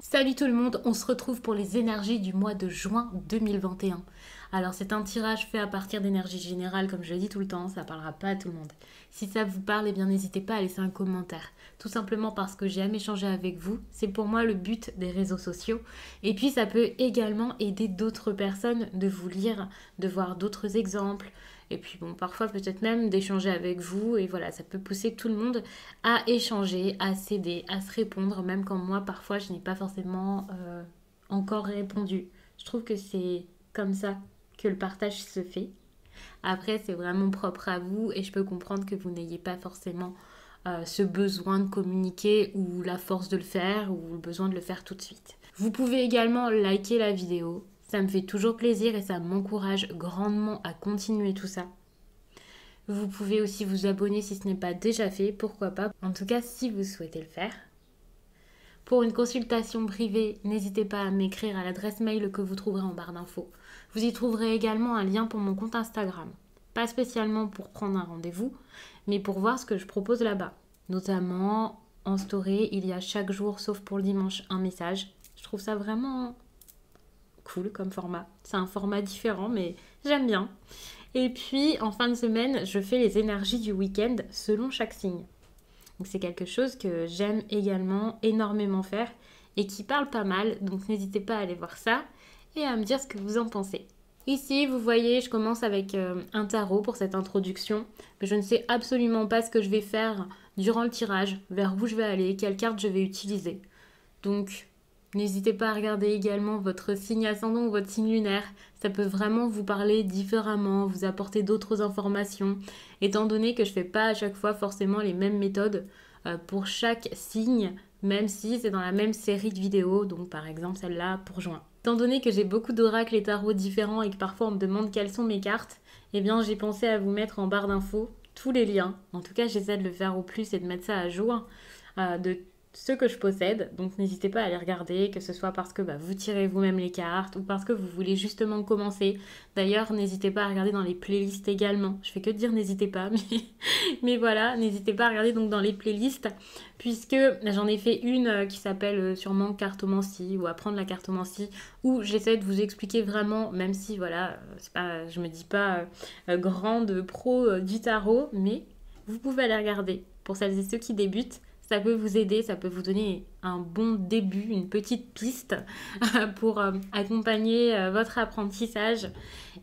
Salut tout le monde, on se retrouve pour les énergies du mois de juin 2021. Alors c'est un tirage fait à partir d'énergie générale, comme je le dis tout le temps, ça parlera pas à tout le monde. Si ça vous parle, eh bien n'hésitez pas à laisser un commentaire. Tout simplement parce que j'aime échanger avec vous, c'est pour moi le but des réseaux sociaux. Et puis ça peut également aider d'autres personnes de vous lire, de voir d'autres exemples. Et puis bon, parfois peut-être même d'échanger avec vous. Et voilà, ça peut pousser tout le monde à échanger, à s'aider, à se répondre, même quand moi parfois je n'ai pas forcément encore répondu. Je trouve que c'est comme ça que le partage se fait. Après, c'est vraiment propre à vous et je peux comprendre que vous n'ayez pas forcément ce besoin de communiquer ou la force de le faire ou le besoin de le faire tout de suite. Vous pouvez également liker la vidéo. Ça me fait toujours plaisir et ça m'encourage grandement à continuer tout ça. Vous pouvez aussi vous abonner si ce n'est pas déjà fait, pourquoi pas. En tout cas, si vous souhaitez le faire. Pour une consultation privée, n'hésitez pas à m'écrire à l'adresse mail que vous trouverez en barre d'infos. Vous y trouverez également un lien pour mon compte Instagram. Pas spécialement pour prendre un rendez-vous, mais pour voir ce que je propose là-bas. Notamment, en story, il y a chaque jour, sauf pour le dimanche, un message. Je trouve ça vraiment cool comme format. C'est un format différent, mais j'aime bien. Et puis, en fin de semaine, je fais les énergies du week-end selon chaque signe. Donc c'est quelque chose que j'aime également énormément faire et qui parle pas mal. Donc n'hésitez pas à aller voir ça et à me dire ce que vous en pensez. Ici, vous voyez, je commence avec un tarot pour cette introduction. Mais je ne sais absolument pas ce que je vais faire durant le tirage, vers où je vais aller, quelle carte je vais utiliser. Donc n'hésitez pas à regarder également votre signe ascendant ou votre signe lunaire. Ça peut vraiment vous parler différemment, vous apporter d'autres informations, étant donné que je ne fais pas à chaque fois forcément les mêmes méthodes pour chaque signe, même si c'est dans la même série de vidéos, donc par exemple celle-là pour juin. Étant donné que j'ai beaucoup d'oracles et tarots différents et que parfois on me demande quelles sont mes cartes, eh bien j'ai pensé à vous mettre en barre d'infos tous les liens. En tout cas, j'essaie de le faire au plus et de mettre ça à jour de ce que je possède, donc n'hésitez pas à aller regarder, que ce soit parce que vous tirez vous-même les cartes ou parce que vous voulez justement commencer. D'ailleurs, n'hésitez pas à regarder dans les playlists également. Je fais que dire n'hésitez pas, mais voilà, n'hésitez pas à regarder donc dans les playlists, puisque j'en ai fait une qui s'appelle sûrement cartomancie ou apprendre la cartomancie, où j'essaie de vous expliquer vraiment, même si voilà, c'est pas, je me dis pas grande pro du tarot, mais vous pouvez aller regarder pour celles et ceux qui débutent. Ça peut vous aider, ça peut vous donner un bon début, une petite piste pour accompagner votre apprentissage.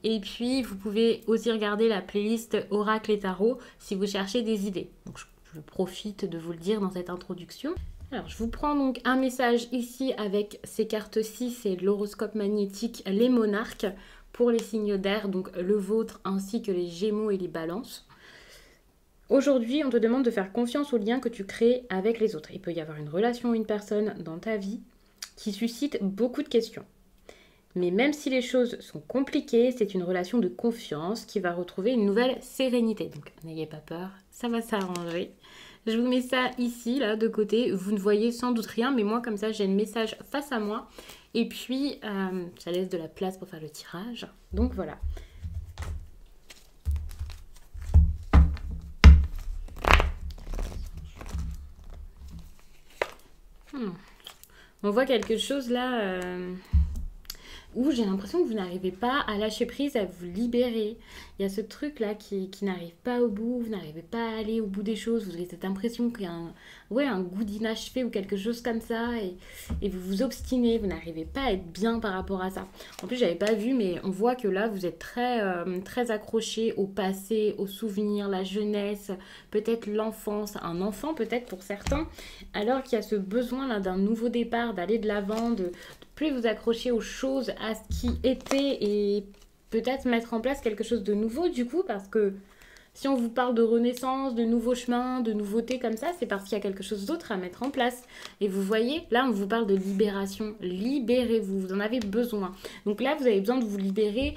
Et puis, vous pouvez aussi regarder la playlist Oracle et Tarot si vous cherchez des idées. Donc, je profite de vous le dire dans cette introduction. Alors, je vous prends donc un message ici avec ces cartes-ci, c'est l'horoscope magnétique Les Monarques pour les signes d'air, donc le vôtre ainsi que les Gémeaux et les Balances. Aujourd'hui, on te demande de faire confiance aux liens que tu crées avec les autres. Il peut y avoir une relation ou une personne dans ta vie qui suscite beaucoup de questions. Mais même si les choses sont compliquées, c'est une relation de confiance qui va retrouver une nouvelle sérénité. Donc n'ayez pas peur, ça va s'arranger. Je vous mets ça ici, là, de côté. Vous ne voyez sans doute rien, mais moi, comme ça, j'ai le message face à moi. Et puis, ça laisse de la place pour faire le tirage. Donc voilà. On voit quelque chose là où j'ai l'impression que vous n'arrivez pas à lâcher prise, à vous libérer. Il y a ce truc là qui n'arrive pas au bout, vous n'arrivez pas à aller au bout des choses, vous avez cette impression qu'il y a un goût d'inachevé ou quelque chose comme ça et vous vous obstinez, vous n'arrivez pas à être bien par rapport à ça. En plus, j'avais pas vu, mais on voit que là, vous êtes très accroché au passé, aux souvenirs, la jeunesse, peut-être l'enfance, un enfant peut-être pour certains, alors qu'il y a ce besoin là d'un nouveau départ, d'aller de l'avant, de plus vous accrocher aux choses, à ce qui était et peut-être mettre en place quelque chose de nouveau du coup, parce que si on vous parle de renaissance, de nouveaux chemins, de nouveautés comme ça, c'est parce qu'il y a quelque chose d'autre à mettre en place. Et vous voyez, là on vous parle de libération. Libérez-vous, vous en avez besoin. Donc là vous avez besoin de vous libérer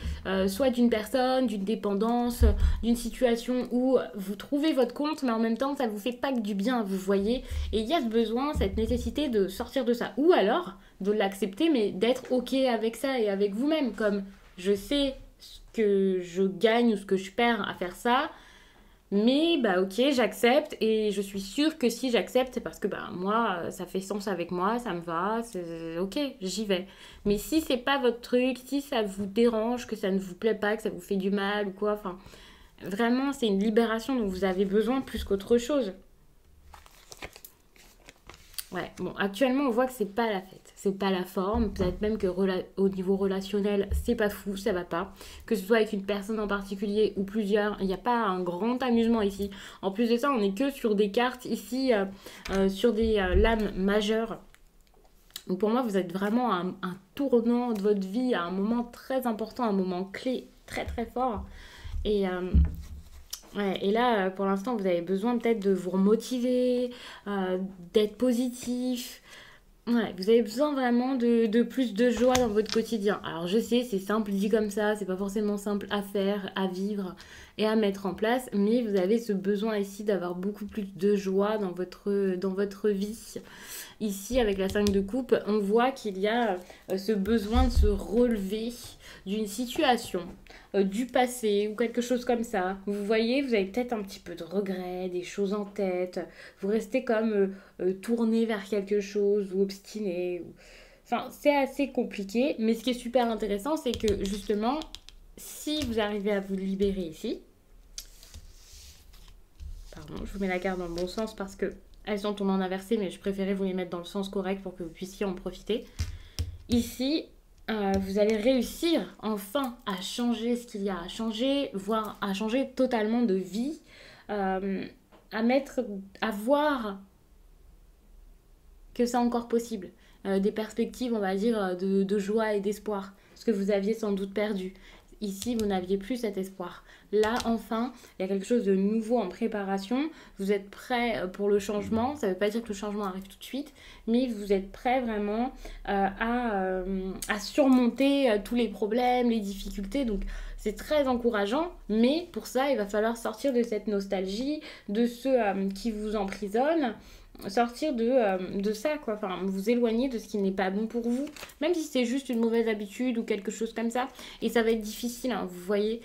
soit d'une personne, d'une dépendance, d'une situation où vous trouvez votre compte, mais en même temps ça vous fait pas que du bien, vous voyez. Et il y a ce besoin, cette nécessité de sortir de ça. Ou alors de l'accepter, mais d'être ok avec ça et avec vous-même, comme je sais ce que je gagne ou ce que je perds à faire ça, Mais bah ok, j'accepte et je suis sûre que si j'accepte, c'est parce que bah moi, ça fait sens avec moi, ça me va, c'est ok, j'y vais. Mais si c'est pas votre truc, si ça vous dérange, que ça ne vous plaît pas, que ça vous fait du mal ou quoi, enfin, vraiment, c'est une libération dont vous avez besoin plus qu'autre chose. Ouais, bon, actuellement, on voit que c'est pas la fête, c'est pas la forme. Peut-être même que au niveau relationnel, c'est pas fou, ça va pas. Que ce soit avec une personne en particulier ou plusieurs, il n'y a pas un grand amusement ici. En plus de ça, on est que sur des cartes ici, sur des lames majeures. Donc pour moi, vous êtes vraiment à un tournant de votre vie, à un moment très important, un moment clé, très très fort. Et, ouais, et là, pour l'instant, vous avez besoin peut-être de vous remotiver, d'être positif. Ouais, vous avez besoin vraiment de plus de joie dans votre quotidien. Alors je sais, c'est simple dit comme ça, c'est pas forcément simple à faire, à vivre et à mettre en place, mais vous avez ce besoin ici d'avoir beaucoup plus de joie dans votre vie. Ici, avec la 5 de coupe, on voit qu'il y a ce besoin de se relever d'une situation, du passé ou quelque chose comme ça. Vous voyez, vous avez peut-être un petit peu de regret, des choses en tête. Vous restez comme tourné vers quelque chose ou obstiné. Enfin, c'est assez compliqué, mais ce qui est super intéressant, c'est que justement, si vous arrivez à vous libérer ici, pardon, je vous mets la carte dans le bon sens parce que elles sont tombées en inversé, mais je préférais vous les mettre dans le sens correct pour que vous puissiez en profiter. Ici, vous allez réussir enfin à changer ce qu'il y a à changer, voire à changer totalement de vie, euh, à voir que c'est encore possible. Des perspectives, on va dire, de joie et d'espoir, ce que vous aviez sans doute perdu. Ici, vous n'aviez plus cet espoir. Là, enfin, il y a quelque chose de nouveau en préparation. Vous êtes prêt pour le changement. Ça ne veut pas dire que le changement arrive tout de suite, mais vous êtes prêt vraiment à surmonter tous les problèmes, les difficultés. Donc, c'est très encourageant, mais pour ça, il va falloir sortir de cette nostalgie, de ceux qui vous emprisonnent, sortir de ça, quoi. Enfin, vous éloigner de ce qui n'est pas bon pour vous, même si c'est juste une mauvaise habitude ou quelque chose comme ça. Et ça va être difficile, hein, vous voyez,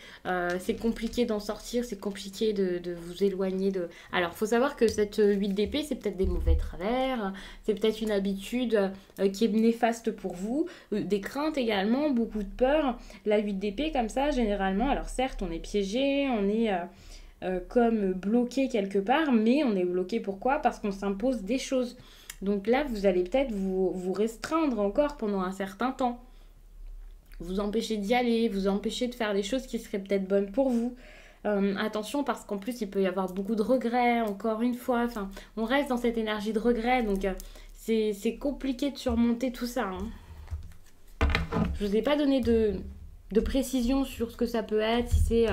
c'est compliqué d'en sortir, c'est compliqué de vous éloigner de... Alors, faut savoir que cette 8 d'épée, c'est peut-être des mauvais travers, c'est peut-être une habitude qui est néfaste pour vous, des craintes également, beaucoup de peur. La 8 d'épée, comme ça, généralement, alors certes, on est piégé, on est... comme bloqué quelque part, mais on est bloqué pourquoi? Parce qu'on s'impose des choses. Donc là, vous allez peut-être vous restreindre encore pendant un certain temps, vous empêcher d'y aller, vous empêcher de faire des choses qui seraient peut-être bonnes pour vous. Attention parce qu'en plus il peut y avoir beaucoup de regrets, encore une fois, enfin on reste dans cette énergie de regret, donc c'est compliqué de surmonter tout ça, hein. Je vous ai pas donné de précision sur ce que ça peut être, si c'est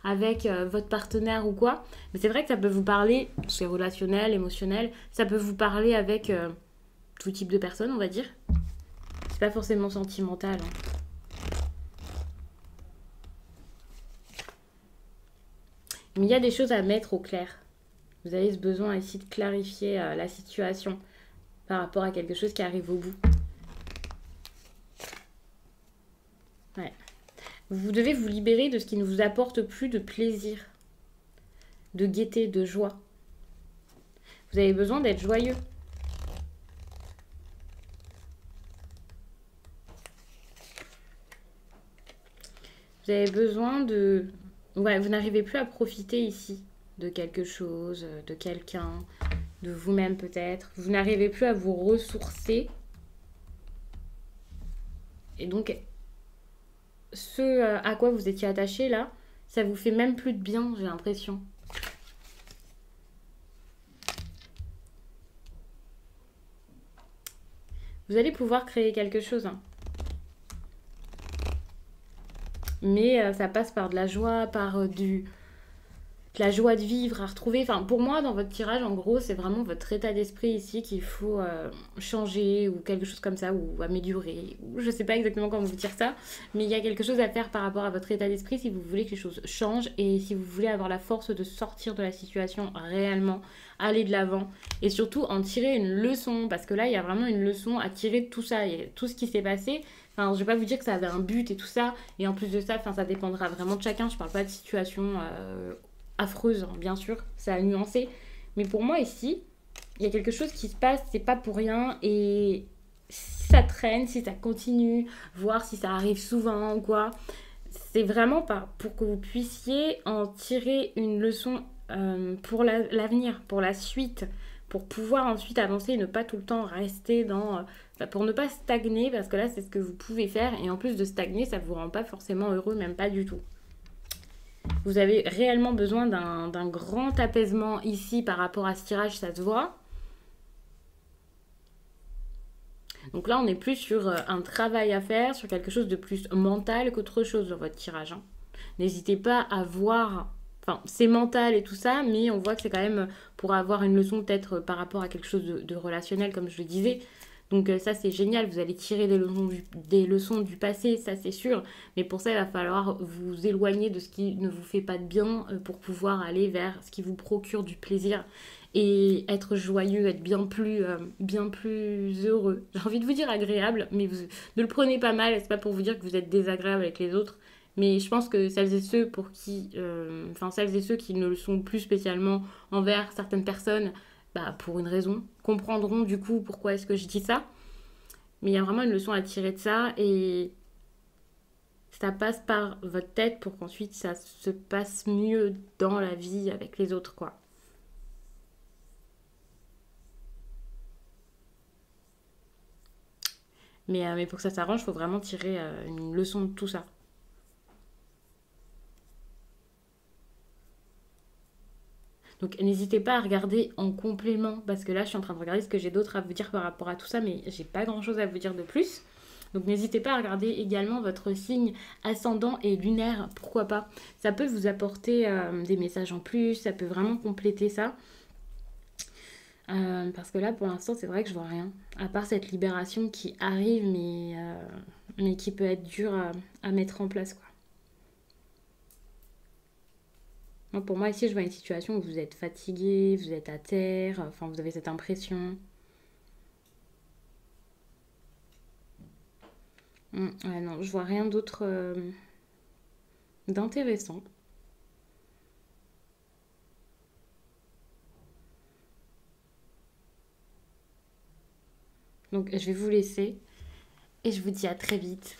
avec votre partenaire ou quoi. Mais c'est vrai que ça peut vous parler, c'est relationnel, émotionnel, ça peut vous parler avec tout type de personnes, on va dire. C'est pas forcément sentimental, hein. Mais il y a des choses à mettre au clair. Vous avez ce besoin ici de clarifier la situation par rapport à quelque chose qui arrive au bout. Ouais. Vous devez vous libérer de ce qui ne vous apporte plus de plaisir, de gaieté, de joie. Vous avez besoin d'être joyeux. Vous avez besoin de... Ouais, vous n'arrivez plus à profiter ici de quelque chose, de quelqu'un, de vous-même peut-être. Vous n'arrivez plus à vous ressourcer. Et donc, ce à quoi vous étiez attaché là, ça vous fait même plus de bien, j'ai l'impression. Vous allez pouvoir créer quelque chose, hein. Mais ça passe par de la joie, par de la joie de vivre à retrouver. Enfin, pour moi, dans votre tirage, en gros, c'est vraiment votre état d'esprit ici qu'il faut changer ou quelque chose comme ça, ou améliorer. Ou je sais pas exactement comment vous dire ça, mais il y a quelque chose à faire par rapport à votre état d'esprit si vous voulez que les choses changent et si vous voulez avoir la force de sortir de la situation réellement, aller de l'avant et surtout en tirer une leçon. Parce que là, il y a vraiment une leçon à tirer de tout ça. Il y a tout ce qui s'est passé. Enfin, je vais pas vous dire que ça avait un but et tout ça. Et en plus de ça, enfin, ça dépendra vraiment de chacun. Je parle pas de situation affreuse, hein, bien sûr, ça a nuancé. Mais pour moi ici, il y a quelque chose qui se passe, c'est pas pour rien. Et si ça traîne, si ça continue, voir si ça arrive souvent ou quoi, c'est vraiment pas pour que vous puissiez en tirer une leçon pour l'avenir, pour la suite, pour pouvoir ensuite avancer et ne pas tout le temps rester dans... pour ne pas stagner, parce que là, c'est ce que vous pouvez faire. Et en plus de stagner, ça ne vous rend pas forcément heureux, même pas du tout. Vous avez réellement besoin d'un grand apaisement ici par rapport à ce tirage, ça se voit. Donc là, on est plus sur un travail à faire, sur quelque chose de plus mental qu'autre chose dans votre tirage, hein. N'hésitez pas à voir, enfin, c'est mental et tout ça, mais on voit que c'est quand même pour avoir une leçon peut-être par rapport à quelque chose de relationnel, comme je le disais. Donc ça, c'est génial, vous allez tirer des leçons du passé, ça c'est sûr. Mais pour ça, il va falloir vous éloigner de ce qui ne vous fait pas de bien pour pouvoir aller vers ce qui vous procure du plaisir et être joyeux, être bien plus heureux. J'ai envie de vous dire agréable, mais vous ne le prenez pas mal, c'est pas pour vous dire que vous êtes désagréable avec les autres. Mais je pense que celles et ceux pour qui, enfin celles et ceux qui ne le sont plus spécialement envers certaines personnes, bah, pour une raison, comprendront du coup pourquoi est-ce que je dis ça. Mais il y a vraiment une leçon à tirer de ça et ça passe par votre tête pour qu'ensuite ça se passe mieux dans la vie avec les autres, quoi. Mais pour que ça s'arrange, il faut vraiment tirer une leçon de tout ça. Donc n'hésitez pas à regarder en complément, parce que là je suis en train de regarder ce que j'ai d'autre à vous dire par rapport à tout ça, mais j'ai pas grand chose à vous dire de plus. Donc n'hésitez pas à regarder également votre signe ascendant et lunaire, pourquoi pas. Ça peut vous apporter des messages en plus, ça peut vraiment compléter ça. Parce que là pour l'instant c'est vrai que je vois rien. À part cette libération qui arrive mais qui peut être dure à mettre en place, quoi. Moi, pour moi ici je vois une situation où vous êtes fatigué, vous êtes à terre, enfin vous avez cette impression. Ouais, non, je vois rien d'autre d'intéressant. Donc je vais vous laisser et je vous dis à très vite.